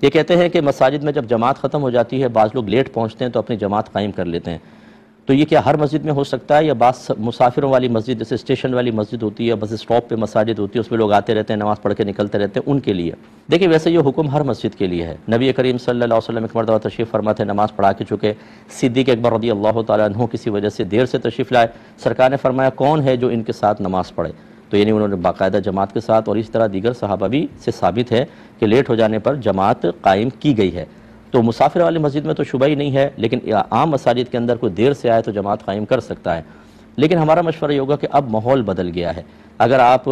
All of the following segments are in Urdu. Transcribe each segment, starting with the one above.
یہ کہتے ہیں کہ مساجد میں جب جماعت ختم ہو جاتی ہے، بعض لوگ لیٹ پہنچتے ہیں تو اپنی جماعت قائم کر لیتے ہیں، تو یہ کیا ہر مسجد میں ہو سکتا ہے، یا بعض مسافروں والی مسجد جیسے اسٹیشن والی مسجد ہوتی ہے، بس اسٹاپ پہ مساجد ہوتی ہے، اس میں لوگ آتے رہتے ہیں، نماز پڑھ کے نکلتے رہتے ہیں، ان کے لیے؟ دیکھیں ویسے یہ حکم ہر مسجد کے لیے ہے۔ نبی کریم صلی اللہ علیہ وسلم ایک مرتبہ تشریف فرما تھے، نماز پڑھا کے چکے، صدیق اکبر رضی اللہ تعالیٰ عنہ کسی وجہ سے دیر سے تشریف لائے، سرکار نے فرمایا کون ہے جو ان کے ساتھ نماز پڑھے؟ تو یعنی انہوں نے باقاعدہ جماعت کے ساتھ، اور اس طرح دیگر صحابہ بھی سے ثابت ہے کہ لیٹ ہو جانے پر جماعت قائم کی گئی ہے۔ تو مسافر والی مسجد میں تو شبہ ہی نہیں ہے، لیکن عام مساجد کے اندر کوئی دیر سے آئے تو جماعت قائم کر سکتا ہے۔ لیکن ہمارا مشورہ یہ ہوگا کہ اب ماحول بدل گیا ہے، اگر آپ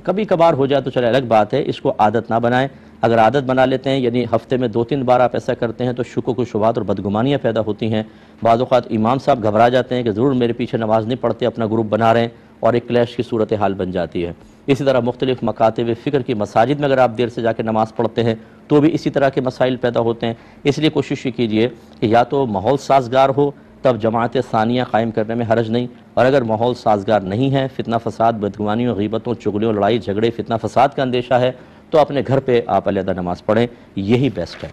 کبھی کبھار ہو جائے تو چلے الگ بات ہے، اس کو عادت نہ بنائیں۔ اگر عادت بنا لیتے ہیں، یعنی ہفتے میں 2-3 بار آپ ایسا کرتے ہیں، تو شکوک و شبہات اور بدگمانیاں پیدا ہوتی ہیں۔ بعض اوقات امام صاحب گھبرا جاتے ہیں کہ ضرور میرے پیچھے نماز نہیں پڑھتے، اپنا گروپ بنا رہے ہیں، اور ایک کلیش کی صورتحال بن جاتی ہے۔ اسی طرح مختلف مکاتب فکر کی مساجد میں اگر آپ دیر سے جا کے نماز پڑھتے ہیں تو بھی اسی طرح کے مسائل پیدا ہوتے ہیں۔ اس لیے کوشش یہ کیجئے کہ یا تو ماحول سازگار ہو، تب جماعت ثانیہ قائم کرنے میں حرج نہیں، اور اگر ماحول سازگار نہیں ہے، فتنہ فساد، بدگمانیوں، غیبتوں، چغلیوں، لڑائی جھگڑے، فتنہ فساد کا اندیشہ ہے، تو اپنے گھر پہ آپ علیحدہ نماز پڑھیں، یہی بیسٹ ہے۔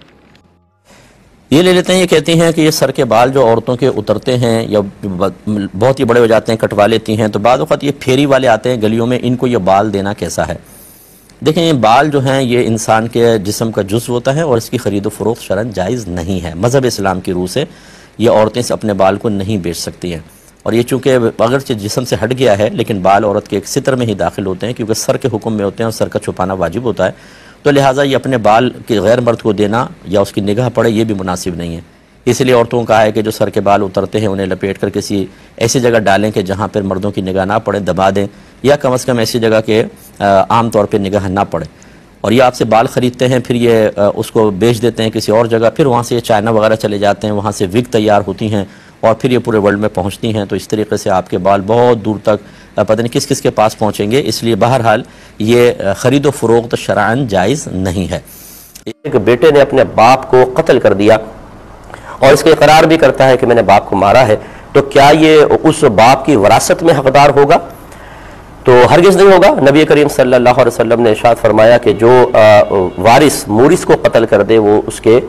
یہ لے لیتے ہیں، یہ کہتی ہیں کہ یہ سر کے بال جو عورتوں کے اترتے ہیں یا بہت ہی بڑے ہو جاتے ہیں، کٹوا لیتی ہیں، تو بعض اوقات یہ پھیری والے آتے ہیں گلیوں میں، ان کو یہ بال دینا کیسا ہے؟ دیکھیں یہ بال جو ہیں یہ انسان کے جسم کا جزو ہوتا ہے، اور اس کی خرید و فروخت شرعاً جائز نہیں ہے۔ مذہب اسلام کی روح سے یہ عورتیں اپنے بال کو نہیں بیچ سکتی ہیں، اور یہ چونکہ اگرچہ جسم سے ہٹ گیا ہے لیکن بال عورت کے ایک ستر میں ہی داخل ہوتے ہیں، کیونکہ سر کے حکم میں ہوتے ہیں اور سر کا چھپانا واجب ہوتا ہے، تو لہٰذا یہ اپنے بال کے غیر مرد کو دینا یا اس کی نگاہ پڑے یہ بھی مناسب نہیں ہے۔ اس لیے عورتوں کا ہے کہ جو سر کے بال اترتے ہیں انہیں لپیٹ کر کسی ایسی جگہ ڈالیں کہ جہاں پر مردوں کی نگاہ نہ پڑے، دبا دیں، یا کم از کم ایسی جگہ کہ عام طور پہ نگاہ نہ پڑے۔ اور یہ آپ سے بال خریدتے ہیں، پھر یہ اس کو بیچ دیتے ہیں کسی اور جگہ، پھر وہاں سے یہ چائنا وغیرہ چلے جاتے ہیں، وہاں سے وگ تیار ہوتی ہیں اور پھر یہ پورے ورلڈ میں پہنچتی ہیں، تو اس طریقے سے آپ کے بال بہت دور تک پتہ نہیں کس کس کے پاس پہنچیں گے۔ اس لیے بہرحال یہ خرید و فروخت شرعاً جائز نہیں ہے۔ ایک بیٹے نے اپنے باپ کو قتل کر دیا اور اس کا اقرار بھی کرتا ہے کہ میں نے باپ کو مارا ہے، تو کیا یہ اس باپ کی وراثت میں حقدار ہوگا؟ تو ہرگز نہیں ہوگا۔ نبی کریم صلی اللہ علیہ وسلم نے ارشاد فرمایا کہ جو وارث مورث کو قتل کر دے وہ اس کے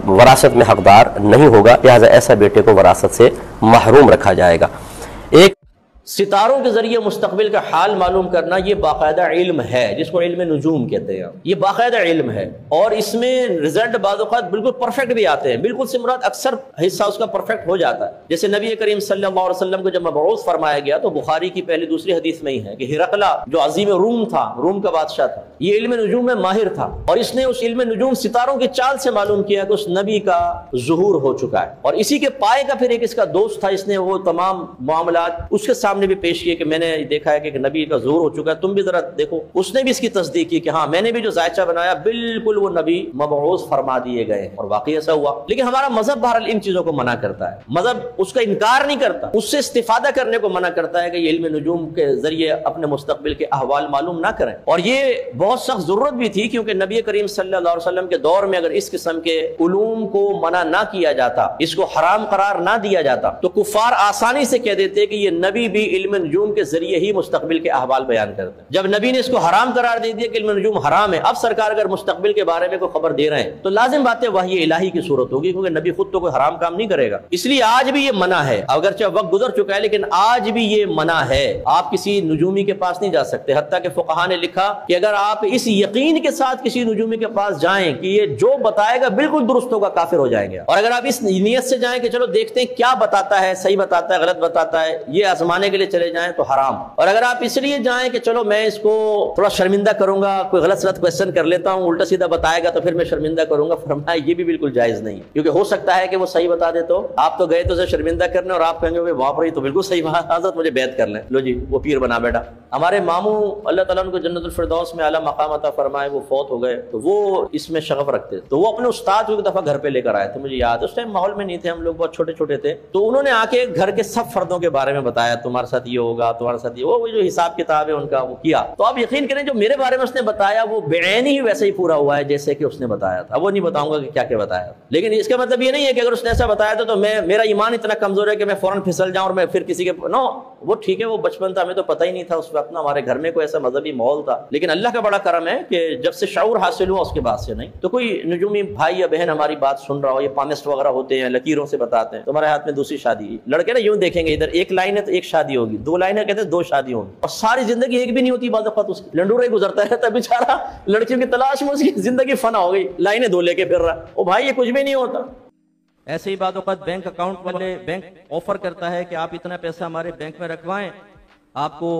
وراثت میں حقدار نہیں ہوگا، لہذا ایسا بیٹے کو وراثت سے محروم رکھا جائے گا۔ ایک ستاروں کے ذریعے مستقبل کا حال معلوم کرنا یہ باقاعدہ علم ہے، جس کو علم نجوم کہتے ہیں، یہ باقاعدہ علم ہے، اور اس میں رزلٹ بعض اوقات بالکل پرفیکٹ بھی آتے ہیں، بالکل سے مراد اکثر حصہ اس کا پرفیکٹ ہو جاتا ہے۔ جیسے نبی کریم صلی اللہ علیہ وسلم کو جب مبعوث فرمایا گیا تو بخاری کی پہلی دوسری حدیث میں ہی ہے کہ ہرقلہ جو عظیم روم تھا، روم کا بادشاہ تھا، یہ علم نجوم میں ماہر تھا، اور اس نے اس علم نجوم ستاروں کی چال سے معلوم کیا کہ اس نبی کا ظہور ہو چکا ہے، اور اسی کے پائے کا پھر ایک اس کا دوست تھا، اس نے وہ تمام معاملات اس کے سامنے بھی پیش کیے کہ میں نے دیکھا ہے کہ نبی کا ظہور ہو چکا ہے، تم بھی ذرا دیکھو۔ اس نے بھی اس کی تصدیق کی کہ ہاں میں نے بھی جو ذائچہ بنایا بالکل وہ نبی مبعوث فرما دیے گئے، اور واقعی ایسا ہوا۔ لیکن ہمارا مذہب بہرحال ان چیزوں کو منع کرتا ہے، مذہب اس کا انکار نہیں کرتا، اس سے استفادہ کرنے کو منع کرتا ہے کہ یہ علم نجوم کے ذریعے اپنے مستقبل کے احوال معلوم نہ کریں، اور یہ بہت سخت ضرورت بھی تھی، کیونکہ نبی کریم صلی اللہ علیہ وسلم کے دور میں اگر اس قسم کے علوم کو منع نہ کیا جاتا، اس کو حرام قرار نہ دیا جاتا، تو کفار آسانی سے کہہ دیتے کہ یہ نبی بھی علم نجوم کے ذریعے ہی مستقبل کے احوال بیان کرتے ہیں۔ جب نبی نے اس کو حرام قرار دے دیا کہ علم نجوم حرام ہے، اب سرکار اگر مستقبل کے بارے میں کوئی خبر دے رہے ہیں تو لازم بات ہے وحی الہی کی صورت ہوگی، کیونکہ نبی خود تو کوئی حرام کام نہیں کرے گا۔ اس لیے آج بھی یہ منع ہے، اگرچہ وقت گزر چکا ہے لیکن آج بھی یہ منع ہے، آپ کسی نجومی کے پاس نہیں جا سکتے، حتیٰ کہ فقہا نے لکھا کہ اگر آپ اس یقین کے ساتھ کسی نجومی کے پاس جائیں کہ یہ جو بتائے گا بالکل درست ہوگا، کافر ہو جائیں گے، اور اگر آپ اس نیت سے جائیں کہ چلو دیکھتے ہیں کیا بتاتا ہے، صحیح بتاتا ہے غلط بتاتا ہے، یہ آزمانے کے لیے چلے جائیں تو حرام، اور اگر آپ اس لیے جائیں کہ چلو میں اس کو تھوڑا شرمندہ کروں گا، کوئی غلط سلط کویسچن کر لیتا ہوں، الٹا سیدھا بتائے گا تو پھر میں شرمندہ کروں گا، فرمایا یہ بھی بالکل جائز نہیں، کیونکہ ہو سکتا ہے کہ وہ صحیح بتا دے تو آپ تو گئے تو اسے شرمندہ کرنے، اور آپ کہیں گے باپ رے تو بالکل صحیح بات، حضرت مجھے بیعت کر لیں، لو جی وہ پیر بنا بیٹا۔ ہمارے ماموں اللہ تعالیٰ ان کو جنت الفردوس میں اعلیٰ مقام عطا فرمائے، وہ فوت ہو گئے، تو وہ اس میں شغف رکھتے، تو وہ اپنے استاد کو ایک دفعہ گھر پہ لے کر آئے تھے، مجھے یاد اس ٹائم ماحول میں نہیں تھے، ہم لوگ بہت چھوٹے چھوٹے تھے، تو انہوں نے آ کے گھر کے سب فردوں کے بارے میں بتایا، تمہارے تمہارے ساتھ یہ ہوگا، تمہارے ساتھ یہ، وہ جو حساب کتاب ہے ان کا وہ کیا. تو آپ یقین کریں جو میرے بارے میں اس نے بتایا وہ بعین ہی ویسے ہی پورا ہوا ہے جیسے کہ اس نے بتایا تھا. وہ نہیں بتاؤں گا کہ کیا کیا بتایا، لیکن اس کا مطلب یہ نہیں ہے کہ اگر اس نے ایسا بتایا تھا تو میرا ایمان اتنا کمزور ہے کہ میں فوراً پھسل جاؤں اور میں پھر کسی کے نو. وہ ٹھیک ہے، وہ بچپن تھا، ہمیں تو پتہ ہی نہیں تھا اس وقت نا، ہمارے گھر میں کوئی ایسا مذہبی ماحول تھا. لیکن اللہ کا بڑا کرم ہے کہ جب سے شعور حاصل ہوا اس کے بعد سے نہیں. تو کوئی نجومی بھائی یا بہن ہماری بات سن رہا ہو، یہ پامسٹ وغیرہ ہوتے ہیں، لکیروں سے بتاتے ہیں تمہارے ہاتھ میں دوسری شادی. لڑکے نا یوں دیکھیں گے، ادھر ایک لائن ہے تو ایک شادی ہوگی، دو لائن ہے کہتے ہیں دو شادی ہوگی، اور ساری زندگی ایک بھی نہیں ہوتی. بعض اوقات اس لنڈورا ہی گزرتا رہتا بیچارہ، لڑکیوں کی تلاش میں اس کی زندگی فنا ہو گئی، لائنیں دو لے کے پھر رہا. او بھائی یہ کچھ بھی نہیں ہوتا. ایسے ہی بعض اوقات بینک اکاؤنٹ والے بینک آفر کرتا ہے کہ آپ اتنا پیسہ ہمارے بینک میں رکھوائیں، آپ کو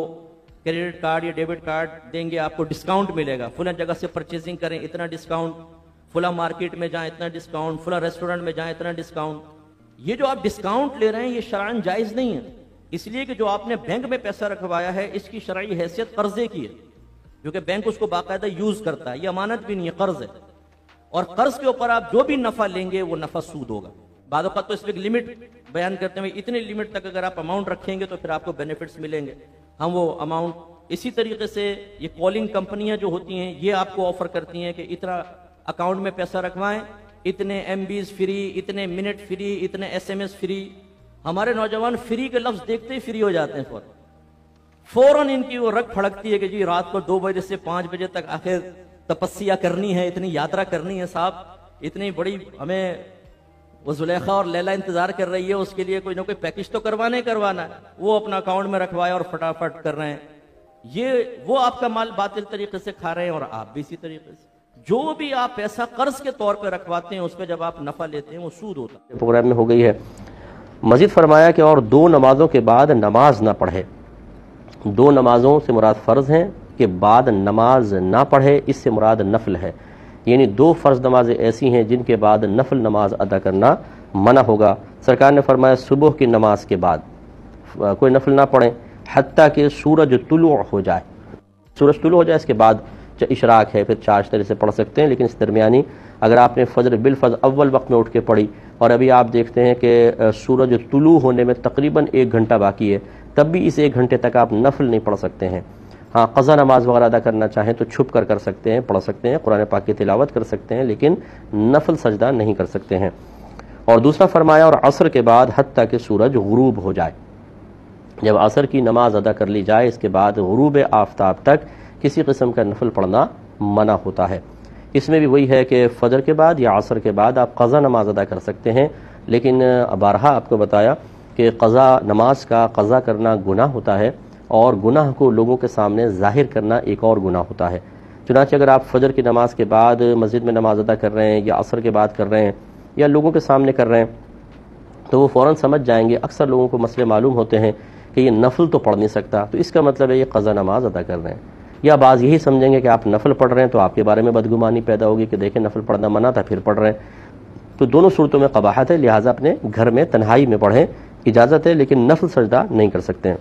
کریڈٹ کارڈ یا ڈیبٹ کارڈ دیں گے، آپ کو ڈسکاؤنٹ ملے گا، فلاں جگہ سے پرچیزنگ کریں اتنا ڈسکاؤنٹ، فلاں مارکیٹ میں جائیں اتنا ڈسکاؤنٹ، فلاں ریسٹورنٹ میں جائیں اتنا ڈسکاؤنٹ. یہ جو آپ ڈسکاؤنٹ لے رہے ہیں یہ شرعاً جائز نہیں ہے، اس لیے کہ جو آپ نے بینک میں پیسہ رکھوایا ہے اس کی شرعی حیثیت قرضے کی ہے، کیونکہ بینک اس کو باقاعدہ یوز کرتا ہے. یہ امانت بھی نہیں ہے، قرض ہے، اور قرض کے اوپر آپ جو بھی نفع لیں گے وہ نفع سود ہوگا. بعض اوقات تو اس میں لمٹ بیان کرتے ہیں، اتنے لمٹ تک اگر آپ اماؤنٹ رکھیں گے تو پھر آپ کو بینیفٹس ملیں گے. ہم وہ اماؤنٹ اسی طریقے سے یہ کالنگ کمپنیاں جو ہوتی ہیں یہ آپ کو آفر کرتی ہیں کہ اتنا اکاؤنٹ میں پیسہ رکھوائیں، اتنے ایم بیز فری، اتنے منٹ فری، اتنے ایس ایم ایس فری. ہمارے نوجوان فری کے لفظ دیکھتے ہی فری ہو جاتے ہیں، فوراً ان کی وہ رگ پھڑکتی ہے کہ جی رات کو 2 بجے سے 5 بجے تک آخر تپسیا کرنی ہے، اتنی یاترا کرنی ہے صاحب، اتنی بڑی ہمیں وہ زلیخا اور لیلا انتظار کر رہی ہے، اس کے لیے کوئی نہ کوئی پیکج تو کروانا ہے. وہ اپنا اکاؤنٹ میں رکھوائے اور فٹافٹ کر رہے ہیں. یہ وہ آپ کا مال باطل طریقے سے کھا رہے ہیں اور آپ بھی اسی طریقے سے. جو بھی آپ پیسہ قرض کے طور پہ رکھواتے ہیں اس پہ جب آپ نفع لیتے ہیں وہ سود ہوتا ہے. پروگرام میں ہو گئی ہے. مزید فرمایا کہ اور 2 نمازوں کے بعد نماز نہ پڑھے. 2 نمازوں سے مراد فرض ہیں کہ بعد نماز نہ پڑھے، اس سے مراد نفل ہے. یعنی 2 فرض نمازیں ایسی ہیں جن کے بعد نفل نماز ادا کرنا منع ہوگا. سرکار نے فرمایا صبح کی نماز کے بعد کوئی نفل نہ پڑھیں حتیٰ کہ سورج طلوع ہو جائے. سورج طلوع ہو جائے اس کے بعد اشراق ہے پھر چاشترے سے پڑھ سکتے ہیں. لیکن اس درمیانی اگر آپ نے فجر بالفجر اول وقت میں اٹھ کے پڑھی اور ابھی آپ دیکھتے ہیں کہ سورج طلوع ہونے میں تقریباً 1 گھنٹہ باقی ہے، تب بھی اس 1 گھنٹے تک آپ نفل نہیں پڑھ سکتے ہیں. ہاں قضا نماز وغیرہ ادا کرنا چاہیں تو چھپ کر سکتے ہیں، پڑھ سکتے ہیں، قرآن پاک کی تلاوت کر سکتے ہیں، لیکن نفل سجدہ نہیں کر سکتے ہیں. اور دوسرا فرمایا اور عصر کے بعد حتیٰ کہ سورج غروب ہو جائے. جب عصر کی نماز ادا کر لی جائے اس کے بعد غروب آفتاب تک کسی قسم کا نفل پڑھنا منع ہوتا ہے. اس میں بھی وہی ہے کہ فجر کے بعد یا عصر کے بعد آپ قضا نماز ادا کر سکتے ہیں، لیکن بارہا آپ کو بتایا کہ قضا نماز کا قضا کرنا گناہ ہوتا ہے اور گناہ کو لوگوں کے سامنے ظاہر کرنا ایک اور گناہ ہوتا ہے. چنانچہ اگر آپ فجر کی نماز کے بعد مسجد میں نماز ادا کر رہے ہیں یا عصر کے بعد کر رہے ہیں یا لوگوں کے سامنے کر رہے ہیں تو وہ فوراً سمجھ جائیں گے. اکثر لوگوں کو مسئلے معلوم ہوتے ہیں کہ یہ نفل تو پڑھ نہیں سکتا، تو اس کا مطلب ہے یہ قضا نماز ادا کر رہے ہیں. یا بعض یہی سمجھیں گے کہ آپ نفل پڑھ رہے ہیں تو آپ کے بارے میں بدگمانی پیدا ہوگی کہ دیکھیں نفل پڑھنا منع تھا پھر پڑھ رہے ہیں. تو دونوں صورتوں میں قباحت ہے، لہٰذا اپنے گھر میں تنہائی میں پڑھیں، اجازت ہے لیکن نفل سجدہ نہیں کر سکتے ہیں.